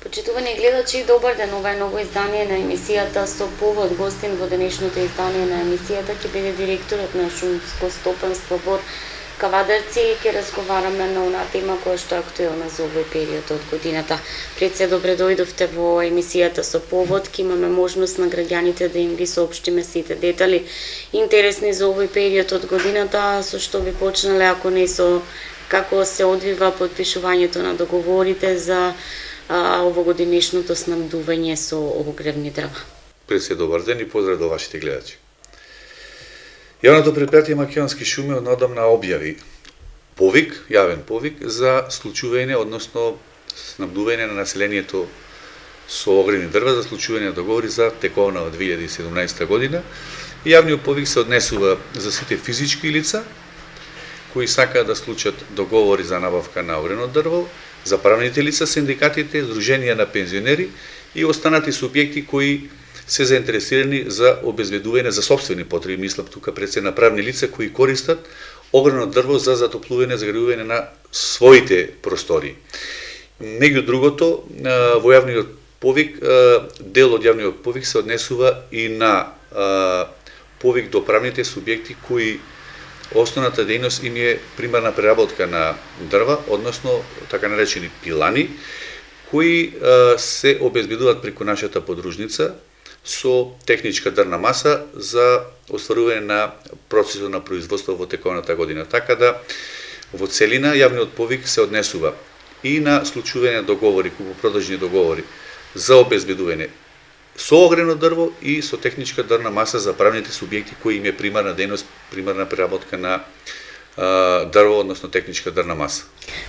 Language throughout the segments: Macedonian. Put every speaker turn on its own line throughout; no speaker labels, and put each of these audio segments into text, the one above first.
Почитувани гледачи, добар ден, ова е ново издание на емисијата со повод. Гостин во денешното издание на емисијата ќе биде директорот на шумско стопанство во Кавадарци и ќе разговараме на онаа тема која што е актуелна за овој период од годината. Пред се добре дојдовте во емисијата со повод, ќе имаме можност на граѓаните да им ги соопштиме сите детали интересни за овој период од годината, со што би почнале, ако не со како се одвива подпишувањето на договорите за овогодинешното снабдување со огревни дрва.
Пред се добар ден и поздрав до вашите гледачи. Јавното предпријатие Македонски шуми однадамна објави јавен повик за случување, односно снабдување на населението со огревни дрва за случување на договори за тековна од 2017 година. Јавниот повик се однесува за сите физички лица кои сакаат да склучат договори за набавка на огревно дрво, за правните лица, синдикатите, здруженија на пензионери и останати субјекти кои се заинтересирани за обезбедување за сопствени потреби, мислам тука пред се на правни лица кои користат огревно дрво за затоплување, загревување на своите простори. Меѓу другото, во јавниот повик, дел од јавниот повик се однесува и на повик до правните субјекти кои основната дејност им е примарна преработка на дрва, односно така наречени пилани, кои се обезбедуваат преку нашата подружница со техничка дрвна маса за остварување на процесот на производство во тековната година. Така да, во целина, јавниот повик се однесува и на случување договори, купопродажни договори за обезбедување со огревно дрво и со техничка дрвна маса за правните субјекти кои им е примарна дејност, примарна преработка на дрво, односно техничка дрвна маса.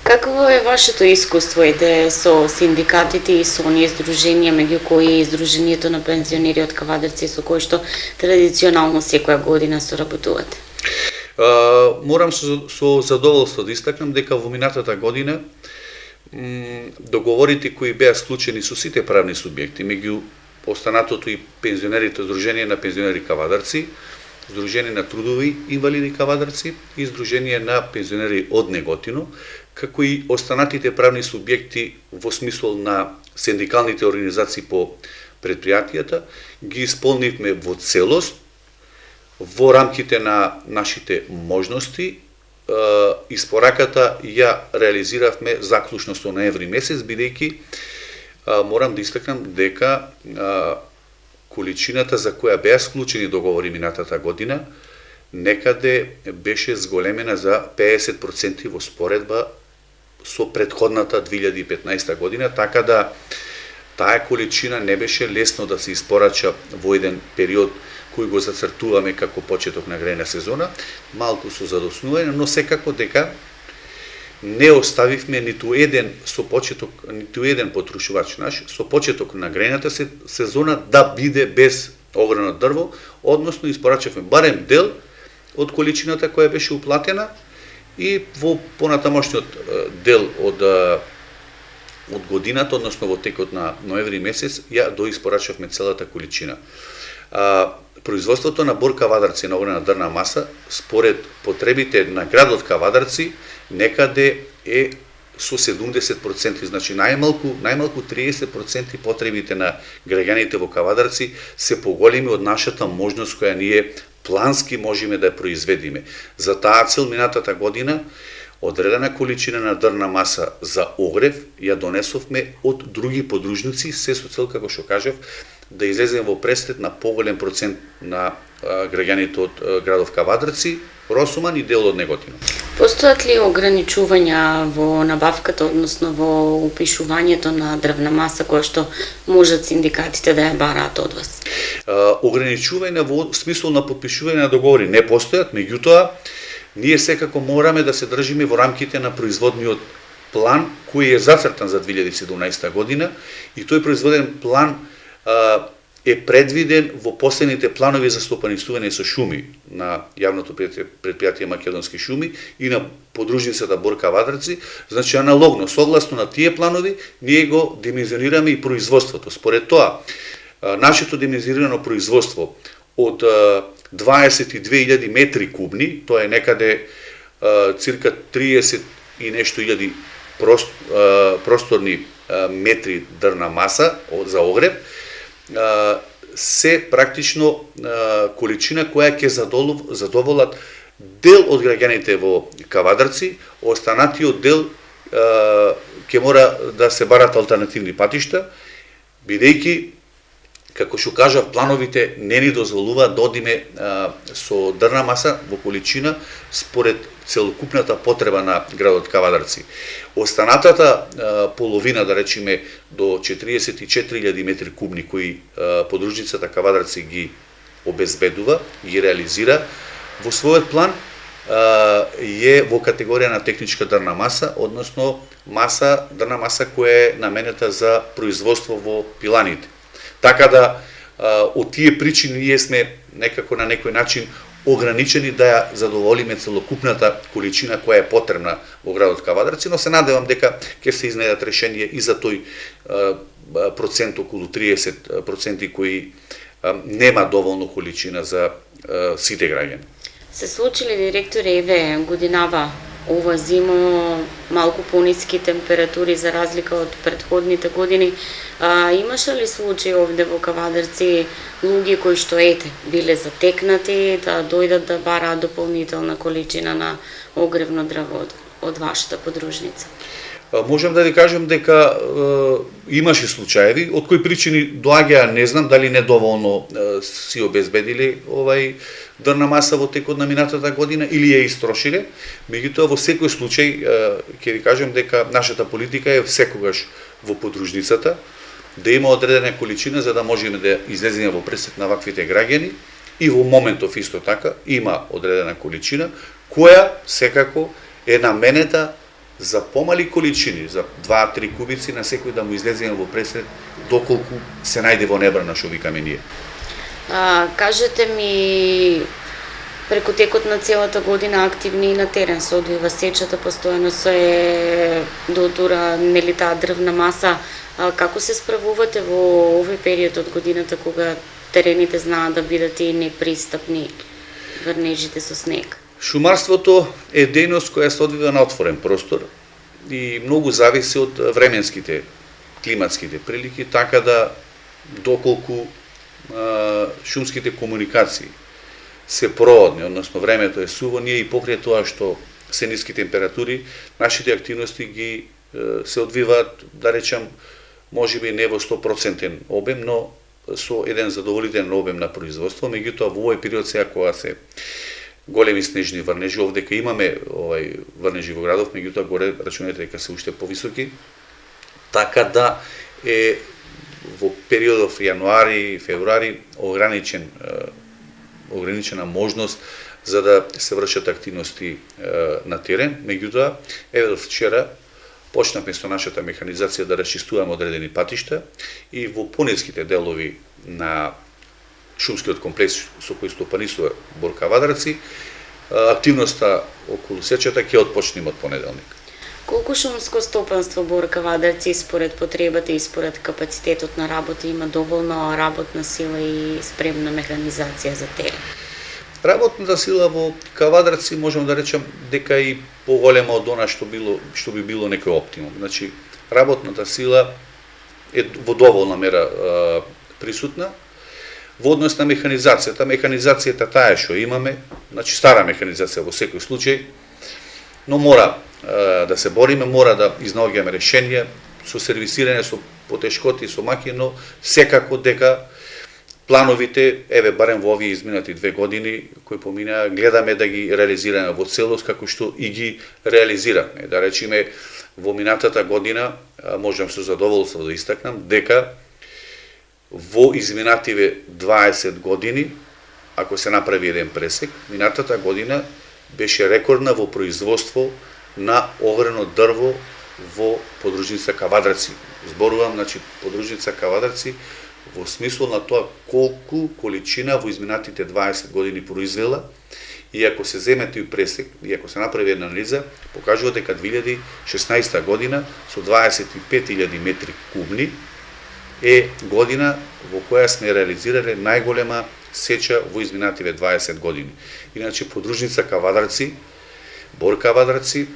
Какво е вашето искуство со синдикатите и со оние здруженија, меѓу кои Здруженијето на пензионери од Кавадарци, со кои што традиционално секоја година соработувате?
Морам со задоволство да истакнам дека во минатата година договорите кои беа склучени со сите правни субјекти, меѓу останатото и пензионерите, Здружение на пензионери Кавадарци, Здружение на трудови инвалиди Кавадарци и Здружение на пензионери од Неготино, како и останатите правни субјекти во смисол на синдикалните организации по предпријатијата, ги исполнивме во целост, во рамките на нашите можности. Испораката ја реализиравме заклучно со ноември месец, бидејќи морам да истакнам дека количината за која беа склучени договори минатата година некаде беше зголемена за 50% во споредба со претходната 2015 година, така да таа количина не беше лесно да се испорача во еден период кој го зацртуваме како почеток на грејна сезона, малку со задоснување, но секако дека не оставивме ниту еден потрушувач наш со почеток на грејната сезона да биде без огревно дрво, односно испорачавме барем дел од количината која беше уплатена и во понатамошниот дел од годината, односно во текот на ноември месец, ја доиспорачавме целата количина. Производството на бор Кавадарци на огревна дрвна маса, според потребите на градот Кавадарци, некаде е со 70%, значи најмалку 30% потребите на граѓаните во Кавадарци се поголеми од нашата можност која ние плански можеме да ја произведиме. За таа цел минатата година одредена количина на дрвна маса за огрев ја донесовме од други подружници, се со цел, како што кажав, да излезем во престрет на поголем процент на граѓаните од градов Кавадарци, Росуман и дел од Неготино.
Постојат ли ограничувања во набавката, односно во упишувањето на дрвна маса која што можат синдикатите да ја бараат од вас?
Ограничувања во смисол на подпишување на договори не постојат, меѓутоа ние секако мораме да се држиме во рамките на производниот план кој е зацртан за 2017 година и тој производен план е предвиден во последните планови за стопанисување со шуми на јавното предпријатие Македонски шуми и на подружницата Борка Вадарци. Значи, аналогно, согласно на тие планови, ние го димензионираме и производството. Според тоа, нашето димензионирано производство од 22.000 метри кубни, тоа е некаде цирка 30 и нешто илјади просторни метри дрвна маса за огрев, се практично количина која ќе задоволат дел од граѓаните во Кавадарци, останатиот дел ќе мора да се барат алтернативни патишта, бидејќи, како што кажав, плановите не ни дозволуваат да одиме со дрвна маса во количина според целокупната потреба на градот Кавадарци. Останатата половина, да речеме, до 44.000 метри кубни кои подружницата Кавадарци ги обезбедува, ги реализира во својот план, е во категорија на техничка дрвна маса, односно дрвна маса која е наменета за производство во пиланите. Така да, од тие причини ние сме некако на некој начин ограничени да ја задоволиме целокупната количина која е потребна во градот Кавадарци, но се надевам дека ќе се изнедат решение и за тој процент, околу 30% кои нема доволно количина за сите граѓани.
Се случили, директор, еве годинава ова зимо малку пониски температури за разлика од претходните години. Имаше ли случаи овде во Кавадарци луѓе кои што биле затекнати да дојдат да бараат дополнителна количина на огревно дрво од вашата подружница?
Можам да ви кажем дека имаше случаеви, од кои причини доаѓаа, не знам дали недоволно си обезбедили дрвна маса во текот на минатата година или ја истрошиле. Меѓутоа, во секој случај ќе ви кажем дека нашата политика е секогаш во подружницата да има одредена количина за да можеме да излеземе во пресек на ваквите граѓани и во моментов исто така има одредена количина која секако е наменета за помали количини, за 2-3 кубици на секој да му излеземе во пресек доколку се најде во небрана, што викаме ние.
Кажете ми, преку текот на целата година активни на терен се одвива сечата, постојано се дотура нели таа дрвна маса. Како се справувате во овој период од годината кога терените знаат да бидат и непристапни врнежите со снег?
Шумарството е дејност која се одвива на отворен простор и многу зависи од временските, климатските прилики, така да доколку шумските комуникации се проводни, односно времето е суво, ние и покрај тоа што се ниски температури, нашите активности ги се одвиваат, да речам, можеби не во 100% обем, но со еден задоволителен обем на производство. Меѓутоа, во овој период сега кога се големи снежни врнежи, овдека имаме врнежи во градов, меѓутоа горе рачунете дека се уште повисоки, така да е во периодов јануари, февруари ограничена можност за да се вршат активности на терен. Меѓутоа, еве вчера почнавме со нашата механизација да расчистуваме одредени патишта и во пониските делови на шумскиот комплекс со кој стопанисува Борка Вадарци, активноста околу сечата ќе отпочнеме од понеделник.
Колку шумско стопанство Борка Вадарци според потребата и според капацитетот на работа има доволно работна сила и спремна механизација за терен?
Работната сила во Кавадарци можам да речам дека и поголема од она што би било некој оптимум. Значи, работната сила е во доволна мера присутна. Во однос на механизацијата, механизацијата таа што имаме, значи стара механизација во секој случај, но мора да се бориме, мора да изнаоѓаме решенија со сервисирање, со потешкоти, со маки, но секако дека плановите, еве барем во овие изминати 2 години кои поминаа, гледаме да ги реализираме во целост како што и ги реализираме. Да речеме, во минатата година можам со задоволство да истакнам дека во изминативе 20 години, ако се направи еден пресек, минатата година беше рекордна во производство на огрено дрво во подружница Кавадарци. Зборувам, значи, подружница Кавадарци во смисло на тоа колку количина во изминатите 20 години произвела, и ако се земе тој пресек, и ако се направи една анализа, покажува дека 2016 година со 25.000 метри кубни е година во која сме реализирале најголема сеча во изминативе 20 години. Иначе подружница Кавадарци, Бор Кавадарци,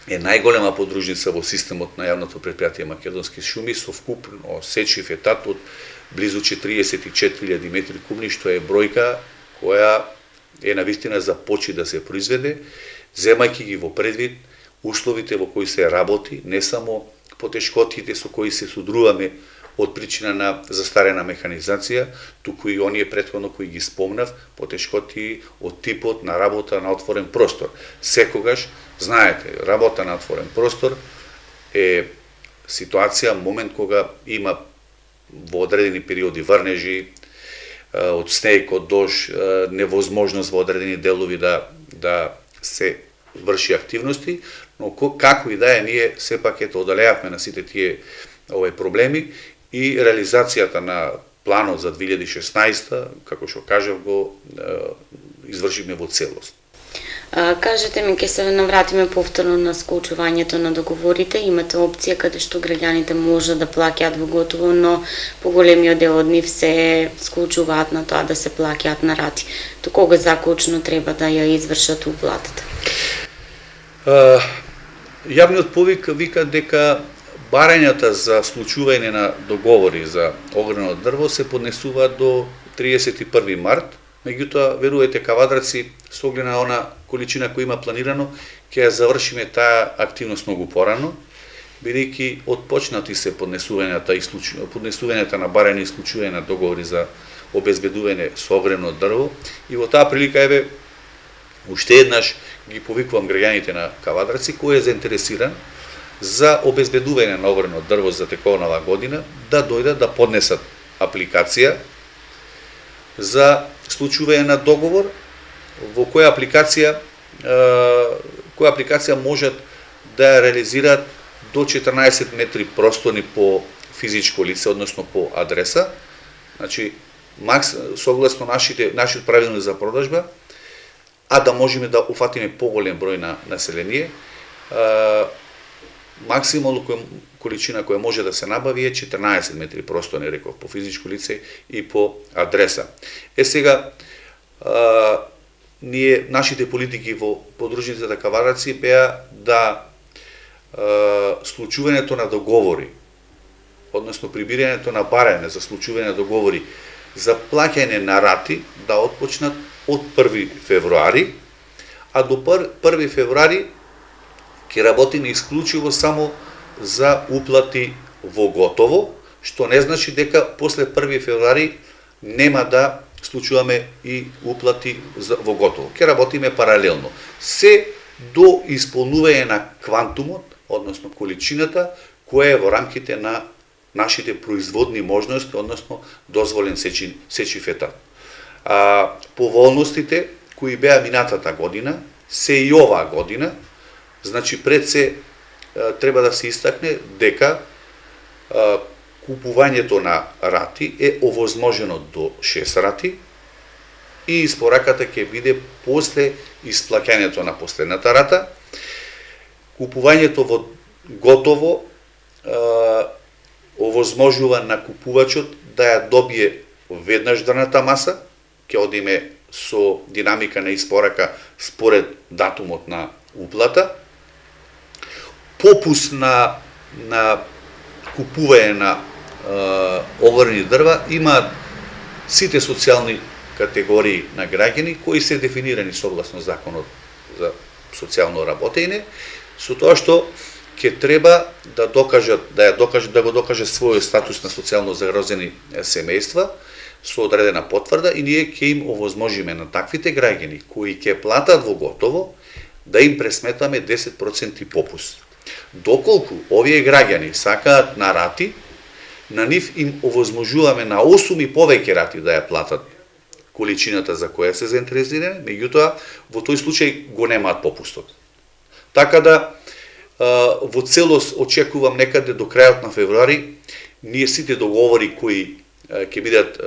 е најголема подружница во системот на јавното претпријатие Македонски шуми со вкупно сечив етат од близу 44.000 метри кубни, што е бројка која е навистина за почи да се произведе, земајќи ги во предвид условите во кои се работи, не само потешкотите со кои се судруваме од причина на застарена механизација, туку и оние претходно кои ги спомнав, потешкоти од типот на работа на отворен простор. Секогаш, знаете, работа на отворен простор е ситуација, момент кога има во одредени периоди врнежи, од снег, од дож, невозможност во одредени делови да се врши активности, но како и да е, ние сепак ето одалеавме на сите тие проблеми и реализацијата на планот за 2016, како што кажав, го извршиме во целост.
Кажете ми, ќе се навратиме повторно на склучувањето на договорите. Имате опција каде што граѓаните може да плаќаат во готово, но поголемиот дел од нив се склучуваат на тоа да се плаќаат на рати. До кога заклучно треба да ја извршат уплатата?
Јавниот повик вика дека барањата за склучување на договори за огрено дрво се поднесуваат до 31 март. Меѓутоа, верувате, Кавадарци, со оглед на она количина која има планирано, ќе ја завршиме таа активност многу порано, бидејќи отпочнати се поднесувањата на барање и исклучување на договори за обезбедување со огрено дрво, и во таа прилика, еве, уште еднаш ги повикувам граѓаните на Кавадарци, кој е заинтересиран за обезбедување на огрено дрво за тековнава година, да дојдат да поднесат апликација за случување на договор, во која апликација можат да ја реализираат до 14 метри просторни по физичко лице, односно по адреса, значи, согласно нашиот правилник за продажба, а да можеме да уфатиме поголем број на население, максимална количина која може да се набави е 14 метри просторни, реков, по физичко лице и по адреса. Сега, нашите политики во подружницата Кавадарци беа да случувањето на договори, односно прибирањето на барање за случување на договори за плаќање на рати да отпочнат од 1 февруари, а до 1 февруари ќе работиме исклучиво само за уплати во готово, што не значи дека после 1 февруари нема да случуваме и уплати во готово. Ќе работиме паралелно. Се до исполнување на квантумот, односно количината, која е во рамките на нашите производни можности, односно дозволен сечив етат. Поволностите кои беа минатата година, се и оваа година, значи пред се треба да се истакне дека купувањето на рати е овозможено до 6 рати и испораката ќе биде после исплаќањето на последната рата. Купувањето во готово овозможува на купувачот да ја добие веднаш дрвната маса, ќе одиме со динамика на испорака според датумот на уплата, попуст на купување на огрени дрва имаат сите социјални категории на граѓани кои се дефинирани согласно законот за социјално работење, со тоа што ќе треба да го докажат својот статус на социјално загрозени семејства со одредена потврда, и ние ќе им овозможиме на таквите граѓани кои ќе платат во готово да им пресметаме 10% попуст. Доколку овие граѓани сакаат на рати, на нив им овозможуваме на 8 и повеќе рати да ја платат количината за која се заинтересирани, меѓутоа во тој случај го немаат попустот. Така да во целост очекувам некаде до крајот на февруари ние сите договори кои ќе бидат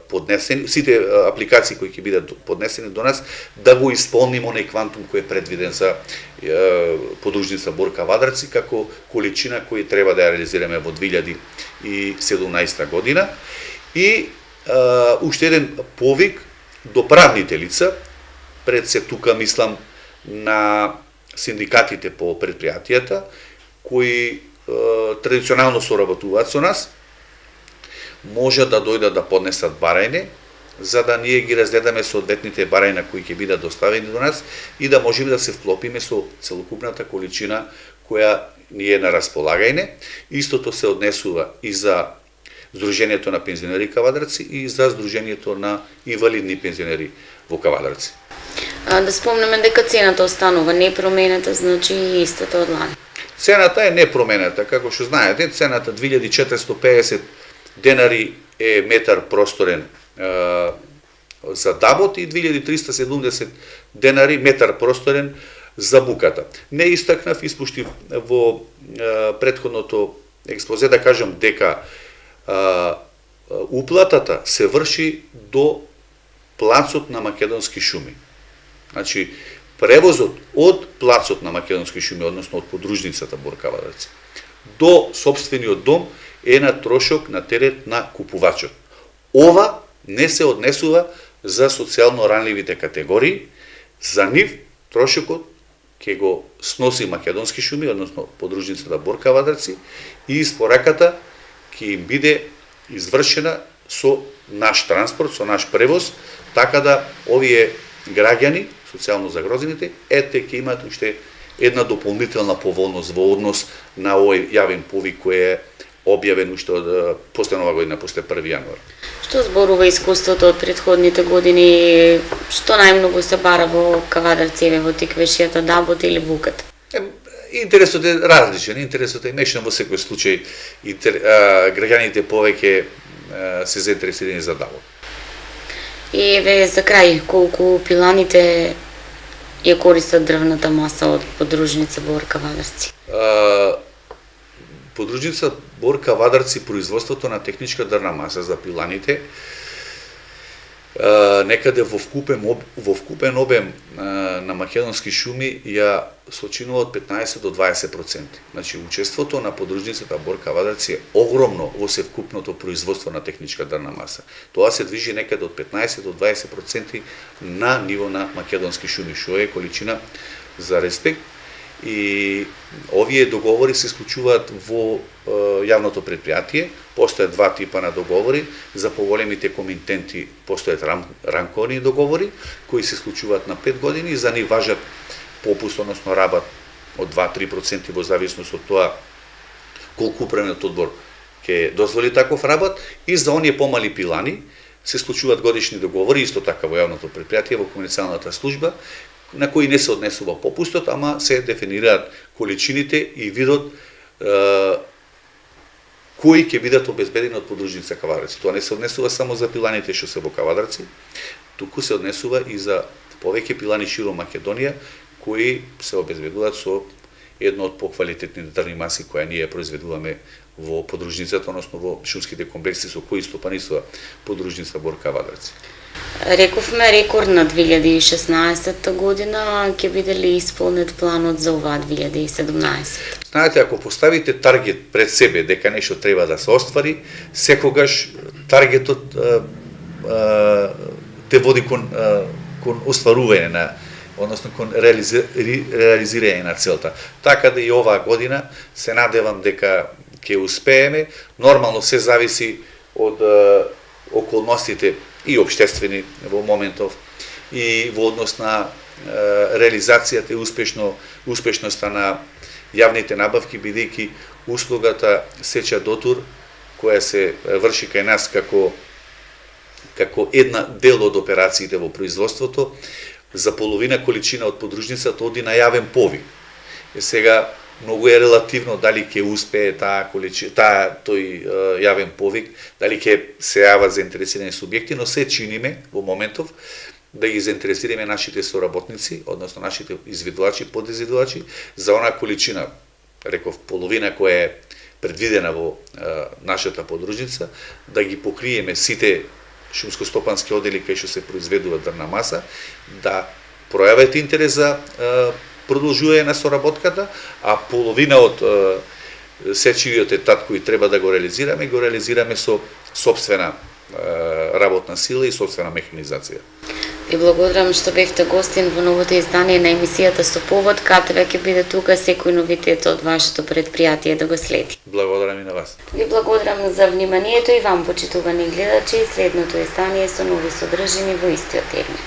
поднесени, сите апликации кои ќе бидат поднесени до нас, да го исполниме оној квантум кој е предвиден за подружница Борка Вадарци како количина кој треба да ја реализираме во 2017 година. И уште еден повик до правните лица, пред се тука мислам на синдикатите по предпријатијата, кои традиционално соработуваат со нас, може да дојдат да поднесат барање, за да ние ги разгледаме соодветните барања кои ќе бидат доставени до нас и да можеме да се вклопиме со целокупната количина која ни е на располагање. Истото се однесува и за Сдруженијето на пензионери Кавадарци и за Сдруженијето на инвалидни пензионери во Кавадарци.
Да спомнеме дека цената останува непроменета, значи истата од лани.
Цената е непроменета, како што знаете, цената 2450 денари е метар просторен за дабот и 2370 денари метар просторен за буката. Не истакнав, испуштив во претходното експозе да кажам дека уплатата се врши до плацот на Македонски шуми. Значи, превозот од плацот на Македонски шуми, односно од подружницата Борка Вадарци, до собствениот дом е на трошок на терет на купувачот. Ова не се однесува за социјално ранливите категории, за нив трошокот ќе го сноси Македонски шуми, односно подружницата Борка Вадарци, и испораката ќе им биде извршена со наш транспорт, со наш превоз, така да овие граѓани, социјално загрозените, ете ќе имат уште една дополнителна поволност во однос на овој јавен повик кој е објавен уште од после нова година, после 1 јануар.
Што зборува искуството од претходните години, што најмногу се бара во Кавадарци, во тиквешијата, дабот или буката?
Интересот е различен, интересот е мешан во секој случај. Граѓаните повеќе се заинтересирани за дабот.
И еве за крај, колку пиланите ја користат дрвната маса од подружница Борка Вадарци?
Подружница Борка Вадарци, производството на техничка дрвна маса за пиланите, некаде во вкупен обем на македонски шуми ја сочинува од 15 до 20%. Значи, учеството на подружницата Борка Вадарци е огромно во севкупното производство на техничка дрвна маса. Тоа се движи некаде од 15 до 20% на ниво на македонски шуми, што е количина за респект. И овие договори се исклучуваат во јавното предпријатие. Постојат два типа на договори. За поголемите комитенти постојат ранковни договори, кои се исклучуваат на 5 години и за нив важат попуст, односно рабат од 2-3% во зависност од тоа колку управниот одбор ќе дозволи таков рабат. И за оние помали пилани се исклучуваат годишни договори, исто така во јавното предпријатие, во комуницијалната служба, на кои не се однесува попустот, ама се дефинираат количините и видот кои ќе бидат обезбедени од подружница Кавадарци. Тоа не се однесува само за пиланите што се во Кавадарци, туку се однесува и за повеќе пилани широм Македонија, кои се обезбедуваат со едно од поквалитетните дрвни маси која ние произведуваме во подружницата, односно во шумските комплекси со кои стопанисува подружница Борка Вадарци.
Рековме рекордна 2016 година, ќе биде ли исполнет планот за оваа 2017?
Знаете, ако поставите таргет пред себе дека нешто треба да се оствари, секогаш таргетот те води кон остварување на, односно кон реализирање на целта. Така да и оваа година се надевам дека ќе успееме. Нормално се зависи од околностите и општествени во моментов и во однос на реализацијата и успешноста на јавните набавки, бидејќи услугата сеча дотур, која се врши кај нас како една дел од операциите во производството, за половина количина од подружницата оди на јавен повик. Сега многу е релативно дали ќе успее тој јавен повик, дали ќе се јават заинтересирани субјекти, но се чиниме во моментов да ги заинтересираме нашите соработници, односно нашите изведувачи, подизведувачи, за она количина реков половина која е предвидена во нашата подружница, да ги покриеме сите шумско-стопански одели кај што се произведува дрвна маса, да пројават интерес за продолжување на соработката, а половина од сечивиот етап кој треба да го реализираме со сопствена работна сила и сопствена механизација.
Ви благодарам што бевте гостин во новото издание на емисијата Со повод. КТВ ќе биде тука секој новитет од вашето предпријатие да го следи.
Благодарам и на вас.
Ви благодарам за вниманието и вам, почитувани гледачи, следното издание со нови содржини во истиот термин.